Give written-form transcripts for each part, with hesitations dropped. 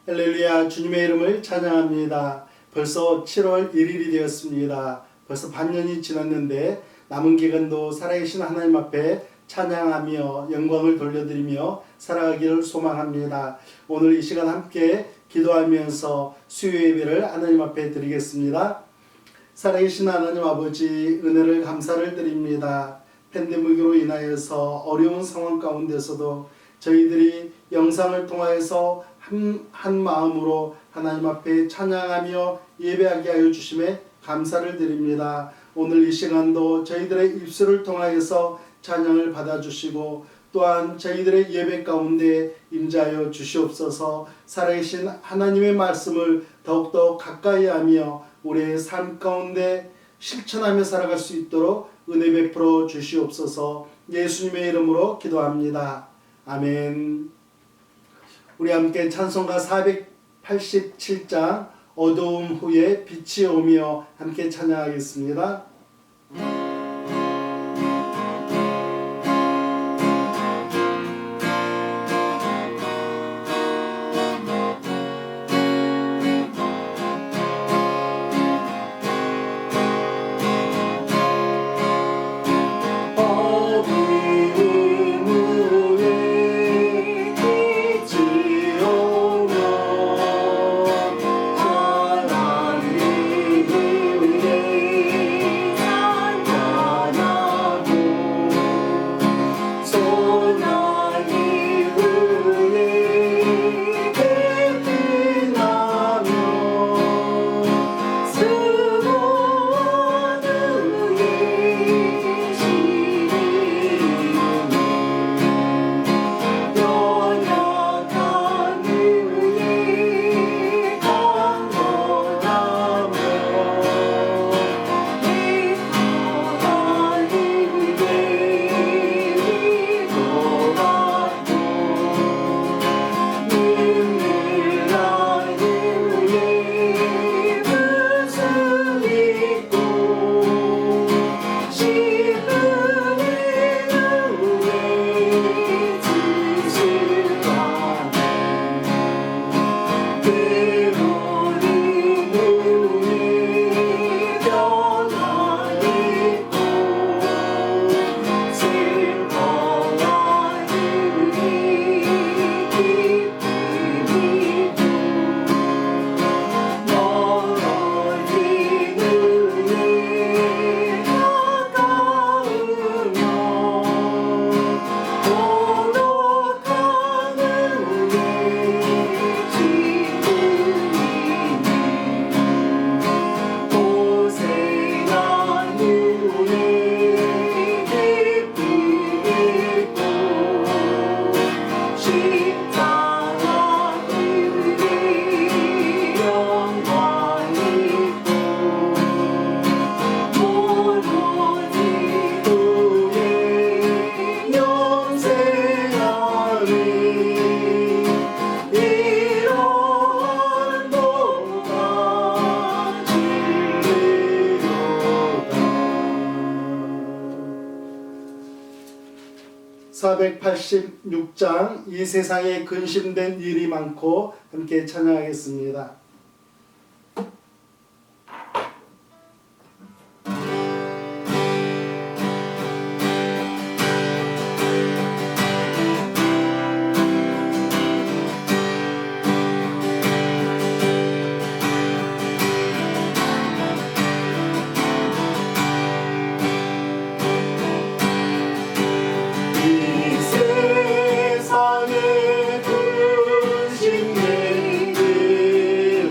할렐루야, 주님의 이름을 찬양합니다. 벌써 7월 1일이 되었습니다. 벌써 반년이 지났는데 남은 기간도 살아계신 하나님 앞에 찬양하며 영광을 돌려드리며 살아가기를 소망합니다. 오늘 이 시간 함께 기도하면서 수요 예배를 하나님 앞에 드리겠습니다. 살아계신 하나님 아버지, 은혜를 감사를 드립니다. 팬데믹으로 인하여서 어려운 상황 가운데서도 저희들이 영상을 통하여서 한 마음으로 하나님 앞에 찬양하며 예배하게 하여 주심에 감사를 드립니다. 오늘 이 시간도 저희들의 입술을 통하여서 찬양을 받아주시고 또한 저희들의 예배 가운데 임재하여 주시옵소서. 살아계신 하나님의 말씀을 더욱더 가까이 하며 우리의 삶 가운데 실천하며 살아갈 수 있도록 은혜 베풀어 주시옵소서. 예수님의 이름으로 기도합니다. 아멘. 우리 함께 찬송가 487장 어두움 후에 빛이 오며 함께 찬양하겠습니다. (486장) 이 세상에 근심된 일이 많고 함께 찬양하겠습니다. 세상에 근심된 일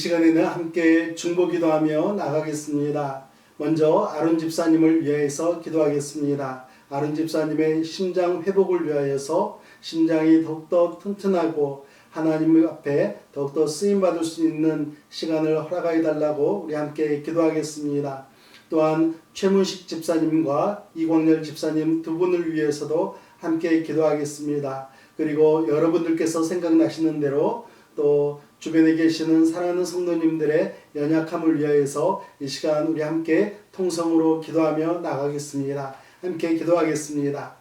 시간에는 함께 중보기도하며 나가겠습니다. 먼저 아론 집사님을 위하여서 기도하겠습니다. 아론 집사님의 심장 회복을 위하여서 심장이 더욱더 튼튼하고 하나님 앞에 더욱더 쓰임받을 수 있는 시간을 허락하여 달라고 우리 함께 기도하겠습니다. 또한 최문식 집사님과 이광열 집사님 두 분을 위해서도 함께 기도하겠습니다. 그리고 여러분들께서 생각나시는 대로 또 주변에 계시는 사랑하는 성도님들의 연약함을 위하여서 이 시간 우리 함께 통성으로 기도하며 나가겠습니다. 함께 기도하겠습니다.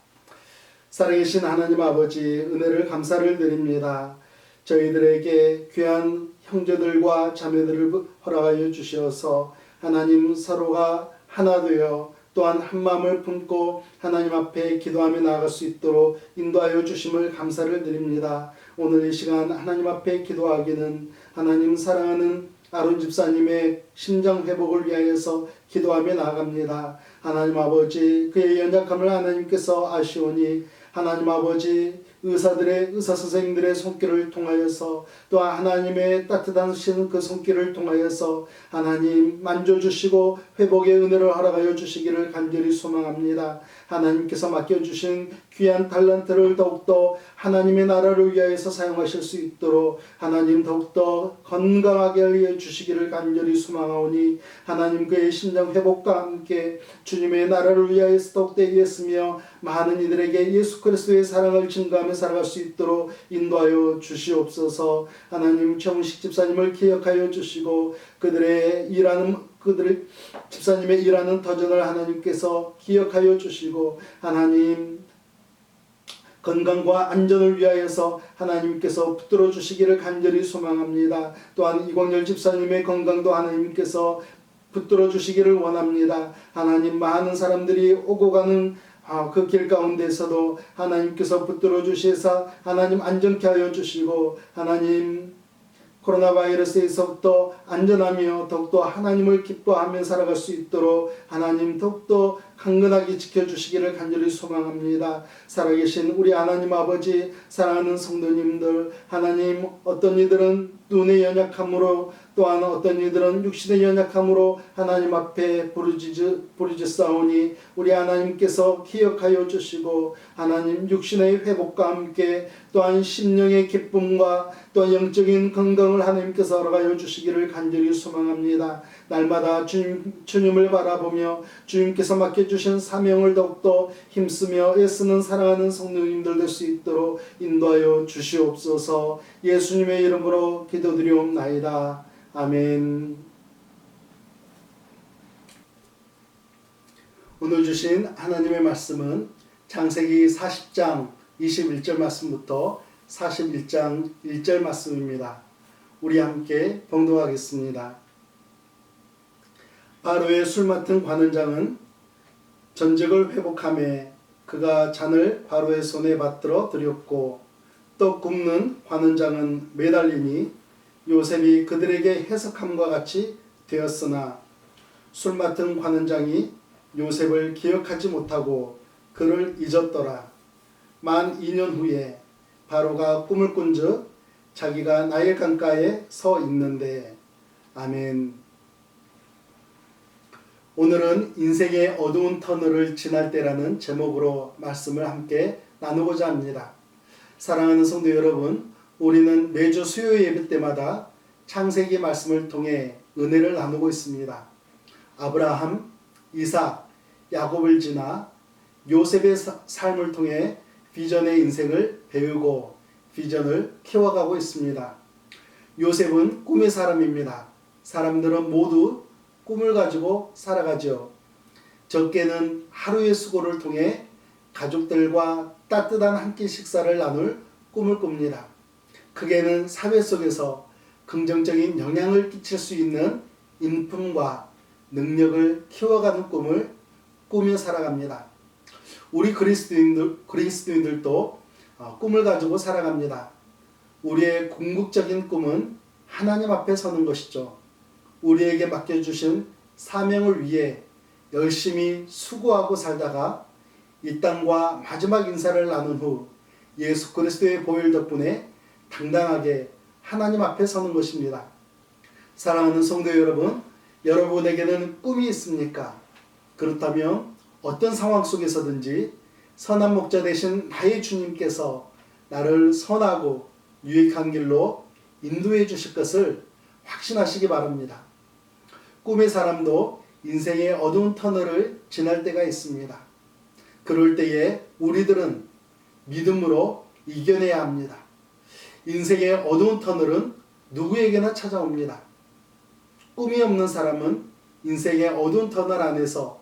살아계신 하나님 아버지, 은혜를 감사를 드립니다. 저희들에게 귀한 형제들과 자매들을 허락하여 주셔서 하나님 서로가 하나 되어 또한 한 마음을 품고 하나님 앞에 기도하며 나아갈 수 있도록 인도하여 주심을 감사를 드립니다. 오늘 이 시간 하나님 앞에 기도하기는 하나님 사랑하는 아론 집사님의 심장 회복을 위하여서 기도하며 나아갑니다. 하나님 아버지, 그의 연약함을 하나님께서 아시오니 하나님 아버지, 의사 선생님들의 손길을 통하여서 또 하나님의 따뜻한 그 손길을 통하여서 하나님 만져주시고 회복의 은혜를 허락하여 주시기를 간절히 소망합니다. 하나님께서 맡겨주신 귀한 달란트를 더욱더 하나님의 나라를 위하여서 사용하실 수 있도록 하나님 더욱더 건강하게 하여 주시기를 간절히 소망하오니 하나님 그의 심장 회복과 함께 주님의 나라를 위하여서 더욱더 애쓰며 많은 이들에게 예수 그리스도의 사랑을 증거하며 살아갈 수 있도록 인도하여 주시옵소서. 하나님 최문식 집사님을 기억하여 주시고 그들의 집사님의 일하는 터전을 하나님께서 기억하여 주시고 하나님 건강과 안전을 위하여서 하나님께서 붙들어 주시기를 간절히 소망합니다. 또한 이광열 집사님의 건강도 하나님께서 붙들어 주시기를 원합니다. 하나님 많은 사람들이 오고 가는 그 길 가운데서도 하나님께서 붙들어 주시사 하나님 안전케 하여 주시고 하나님 코로나 바이러스에서부터 안전하며 더욱더 하나님을 기뻐하며 살아갈 수 있도록 하나님 더욱더 강건하게 지켜주시기를 간절히 소망합니다. 살아계신 우리 하나님 아버지, 사랑하는 성도님들, 하나님 어떤 이들은 눈의 연약함으로 또한 어떤 이들은 육신의 연약함으로 하나님 앞에 부르짖사오니 우리 하나님께서 기억하여 주시고 하나님 육신의 회복과 함께 또한 심령의 기쁨과 또한 영적인 건강을 하나님께서 허락하여 주시기를 간절히 소망합니다. 날마다 주님을 바라보며 주님께서 맡겨주신 사명을 더욱더 힘쓰며 애쓰는 사랑하는 성도님들 될 수 있도록 인도하여 주시옵소서. 예수님의 이름으로 기도드리옵나이다. 아멘. 오늘 주신 하나님의 말씀은 창세기 40장 21절 말씀부터 41장 1절 말씀입니다. 우리 함께 봉독하겠습니다. 바로의 술 맡은 관원장은 전적을 회복하며 그가 잔을 바로의 손에 받들어 드렸고 떡 굽는 관원장은 매달리니 요셉이 그들에게 해석함과 같이 되었으나 술 맡은 관원장이 요셉을 기억하지 못하고 그를 잊었더라. 만 2년 후에 바로가 꿈을 꾼즉 자기가 나일 강가에 서 있는데. 아멘. 오늘은 인생의 어두운 터널을 지날 때라는 제목으로 말씀을 함께 나누고자 합니다. 사랑하는 성도 여러분, 우리는 매주 수요 예배 때마다 창세기 말씀을 통해 은혜를 나누고 있습니다. 아브라함, 이삭, 야곱을 지나 요셉의 삶을 통해 비전의 인생을 배우고 비전을 키워가고 있습니다. 요셉은 꿈의 사람입니다. 사람들은 모두 꿈을 가지고 살아가죠. 적게는 하루의 수고를 통해 가족들과 따뜻한 한 끼 식사를 나눌 꿈을 꿉니다. 크게는 사회 속에서 긍정적인 영향을 끼칠 수 있는 인품과 능력을 키워가는 꿈을 꾸며 살아갑니다. 우리 그리스도인들도 꿈을 가지고 살아갑니다. 우리의 궁극적인 꿈은 하나님 앞에 서는 것이죠. 우리에게 맡겨주신 사명을 위해 열심히 수고하고 살다가 이 땅과 마지막 인사를 나눈 후 예수 그리스도의 보혈 덕분에 당당하게 하나님 앞에 서는 것입니다. 사랑하는 성도 여러분, 여러분에게는 꿈이 있습니까? 그렇다면 어떤 상황 속에서든지 선한 목자 되신 나의 주님께서 나를 선하고 유익한 길로 인도해 주실 것을 확신하시기 바랍니다. 꿈의 사람도 인생의 어두운 터널을 지날 때가 있습니다. 그럴 때에 우리들은 믿음으로 이겨내야 합니다. 인생의 어두운 터널은 누구에게나 찾아옵니다. 꿈이 없는 사람은 인생의 어두운 터널 안에서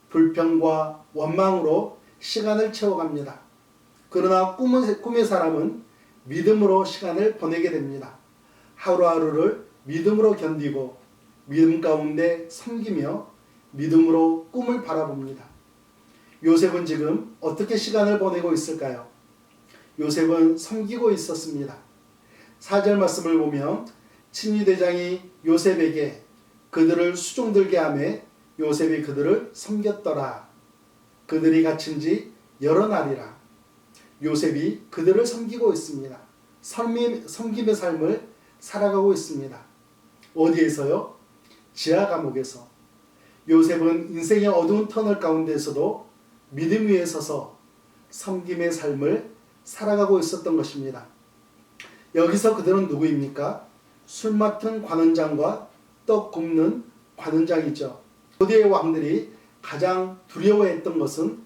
불평과 원망으로 시간을 채워갑니다. 그러나 꿈의 사람은 믿음으로 시간을 보내게 됩니다. 하루하루를 믿음으로 견디고 믿음 가운데 섬기며 믿음으로 꿈을 바라봅니다. 요셉은 지금 어떻게 시간을 보내고 있을까요? 요셉은 섬기고 있었습니다. 4절 말씀을 보면 친위대장이 요셉에게 그들을 수종들게 하며 요셉이 그들을 섬겼더라. 그들이 갇힌 지 여러 날이라. 요셉이 그들을 섬기고 있습니다. 섬김의 삶을 살아가고 있습니다. 어디에서요? 지하 감옥에서. 요셉은 인생의 어두운 터널 가운데서도 믿음 위에 서서 섬김의 삶을 살아가고 있었던 것입니다. 여기서 그들은 누구입니까? 술 맡은 관원장과 떡 굽는 관원장이죠. 고대의 왕들이 가장 두려워했던 것은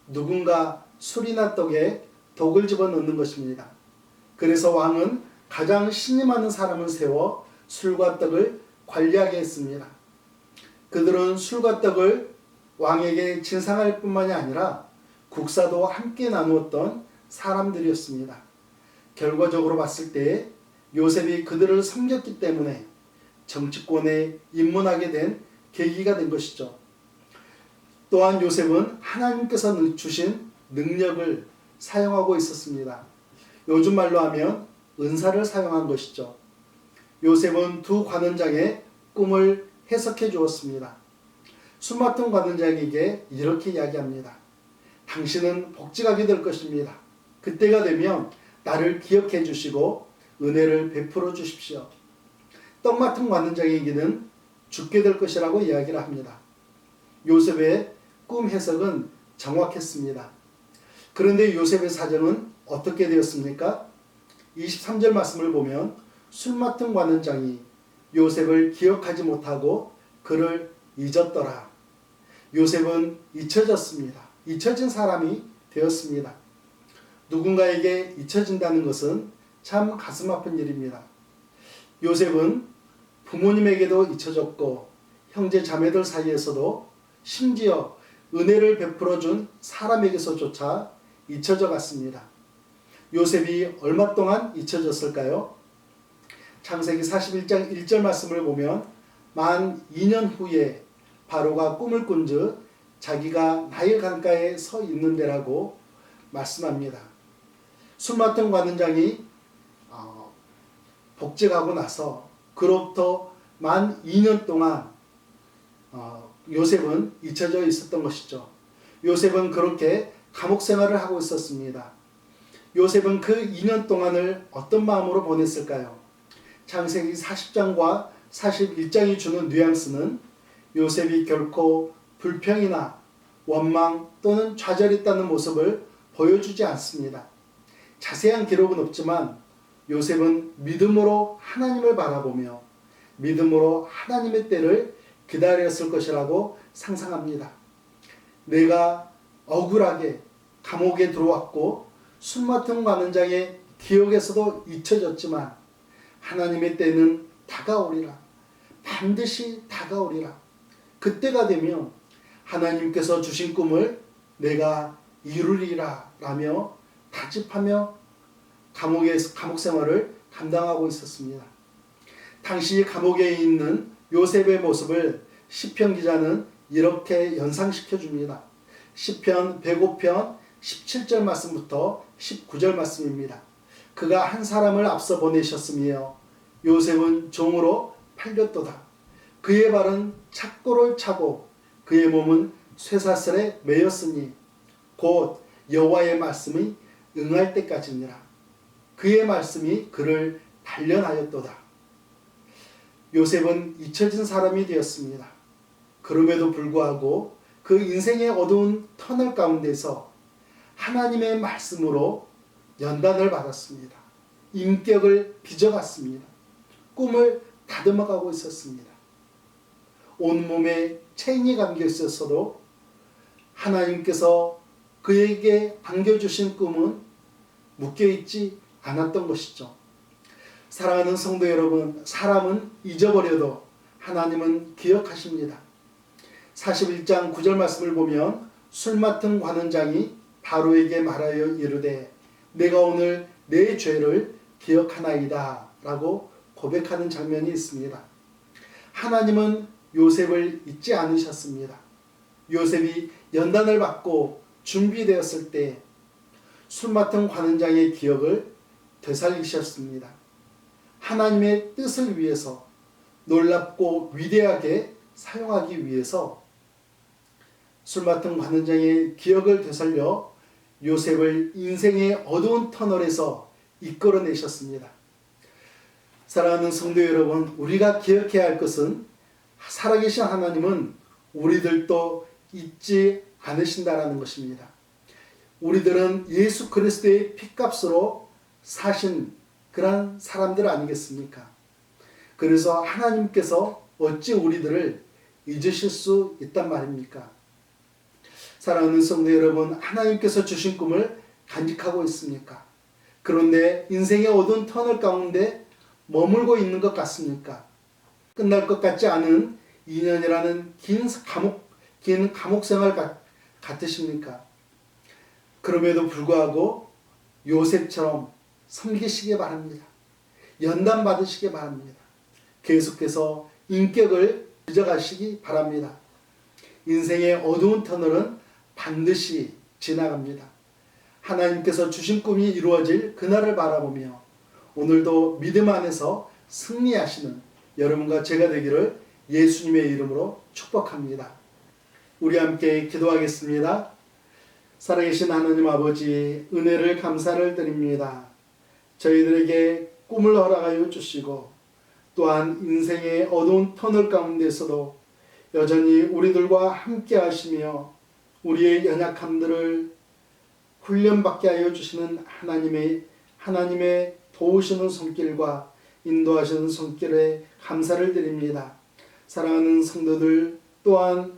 누군가 술이나 떡에 독을 집어넣는 것입니다. 그래서 왕은 가장 신임하는 사람을 세워 술과 떡을 관리하게 했습니다. 그들은 술과 떡을 왕에게 진상할 뿐만이 아니라 국사도 함께 나누었던 사람들이었습니다. 결과적으로 봤을 때 요셉이 그들을 섬겼기 때문에 정치권에 입문하게 된 계기가 된 것이죠. 또한 요셉은 하나님께서 주신 능력을 사용하고 있었습니다. 요즘 말로 하면 은사를 사용한 것이죠. 요셉은 두 관원장의 꿈을 해석해 주었습니다. 술 맡은 관원장에게 이렇게 이야기합니다. 당신은 복직하게 될 것입니다. 그때가 되면 나를 기억해 주시고 은혜를 베풀어 주십시오. 떡 맡은 관원장에게는 죽게 될 것이라고 이야기를 합니다. 요셉의 꿈 해석은 정확했습니다. 그런데 요셉의 사정은 어떻게 되었습니까? 23절 말씀을 보면 술 맡은 관원장이 요셉을 기억하지 못하고 그를 잊었더라. 요셉은 잊혀졌습니다. 잊혀진 사람이 되었습니다. 누군가에게 잊혀진다는 것은 참 가슴 아픈 일입니다. 요셉은 부모님에게도 잊혀졌고 형제 자매들 사이에서도 심지어 은혜를 베풀어 준 사람에게서조차 잊혀져 갔습니다. 요셉이 얼마 동안 잊혀졌을까요? 창세기 41장 1절 말씀을 보면 만 2년 후에 바로가 꿈을 꾼즉 자기가 나일 강가에 서 있는 데라고 말씀합니다. 술 맡은 관원장이 복직하고 나서 그로부터 만 2년 동안 요셉은 잊혀져 있었던 것이죠. 요셉은 그렇게 감옥 생활을 하고 있었습니다. 요셉은 그 2년 동안을 어떤 마음으로 보냈을까요? 창세기 40장과 41장이 주는 뉘앙스는 요셉이 결코 불평이나 원망 또는 좌절했다는 모습을 보여주지 않습니다. 자세한 기록은 없지만 요셉은 믿음으로 하나님을 바라보며 믿음으로 하나님의 때를 기다렸을 것이라고 상상합니다. 내가 억울하게 감옥에 들어왔고 술 맡은 관원장의 기억에서도 잊혀졌지만 하나님의 때는 다가오리라. 반드시 다가오리라. 그때가 되면 하나님께서 주신 꿈을 내가 이루리라 라며 다짐하며 감옥 생활을 감당하고 있었습니다. 당시 감옥에 있는 요셉의 모습을 시편 기자는 이렇게 연상시켜 줍니다. 시편 105편 17절 말씀부터 19절 말씀입니다. 그가 한 사람을 앞서 보내셨으며 요셉은 종으로 팔렸도다. 그의 발은 착고를 차고 그의 몸은 쇠사슬에 매였으니 곧 여호와의 말씀이 응할 때까지니라. 그의 말씀이 그를 단련하였도다. 요셉은 잊혀진 사람이 되었습니다. 그럼에도 불구하고 그 인생의 어두운 터널 가운데서 하나님의 말씀으로 연단을 받았습니다. 인격을 빚어갔습니다. 꿈을 다듬어가고 있었습니다. 온몸에 체인이 감겨 있었어도 하나님께서 그에게 안겨주신 꿈은 묶여있지 않았던 것이죠. 사랑하는 성도 여러분, 사람은 잊어버려도 하나님은 기억하십니다. 41장 9절 말씀을 보면 술 맡은 관원장이 바로에게 말하여 이르되 내가 오늘 내 죄를 기억하나이다 라고 고백하는 장면이 있습니다. 하나님은 요셉을 잊지 않으셨습니다. 요셉이 연단을 받고 준비되었을 때 술 맡은 관원장의 기억을 되살리셨습니다. 하나님의 뜻을 위해서 놀랍고 위대하게 사용하기 위해서 술 맡은 관원장의 기억을 되살려 요셉을 인생의 어두운 터널에서 이끌어내셨습니다. 사랑하는 성도 여러분, 우리가 기억해야 할 것은 살아계신 하나님은 우리들도 잊지 않으신다라는 것입니다. 우리들은 예수 그리스도의 피값으로 사신 그런 사람들 아니겠습니까? 그래서 하나님께서 어찌 우리들을 잊으실 수 있단 말입니까? 사랑하는 성도 여러분, 하나님께서 주신 꿈을 간직하고 있습니까? 그런데 인생의 어두운 터널 가운데 머물고 있는 것 같습니까? 끝날 것 같지 않은 2년이라는 긴 감옥 생활 같으십니까? 그럼에도 불구하고 요셉처럼 섬기시기 바랍니다. 연단 받으시기 바랍니다. 계속해서 인격을 빚어가시기 바랍니다. 인생의 어두운 터널은 반드시 지나갑니다. 하나님께서 주신 꿈이 이루어질 그날을 바라보며 오늘도 믿음 안에서 승리하시는 여러분과 제가 되기를 예수님의 이름으로 축복합니다. 우리 함께 기도하겠습니다. 살아계신 하나님 아버지, 은혜를 감사를 드립니다. 저희들에게 꿈을 허락하여 주시고 또한 인생의 어두운 터널 가운데서도 여전히 우리들과 함께 하시며 우리의 연약함들을 훈련받게 하여 주시는 하나님의 도우시는 손길과 인도하시는 손길에 감사를 드립니다. 사랑하는 성도들 또한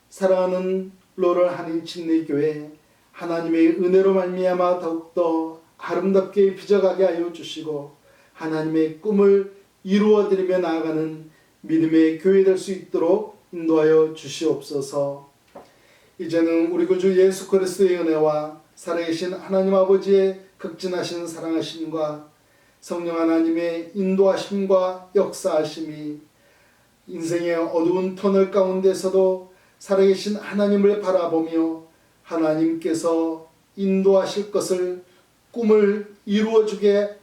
사랑하는 로럴 한인 침례교회 하나님의 은혜로 말미암아 더욱더 아름답게 빚어가게 하여 주시고 하나님의 꿈을 이루어드리며 나아가는 믿음의 교회 될 수 있도록 인도하여 주시옵소서. 이제는 우리 구주 예수 그리스도의 은혜와 살아계신 하나님 아버지의 극진하신 사랑하심과 성령 하나님의 인도하심과 역사하심이 인생의 어두운 터널 가운데서도 살아계신 하나님을 바라보며 하나님께서 인도하실 것을 꿈을 이루어지게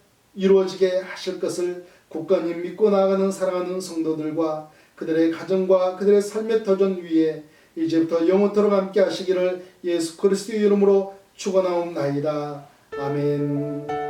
하실 것을 굳건히 믿고 나아가는 사랑하는 성도들과 그들의 가정과 그들의 삶의 터전 위에 이제부터 영원토록 함께 하시기를 예수 그리스도의 이름으로 축원하옵나이다. 아멘.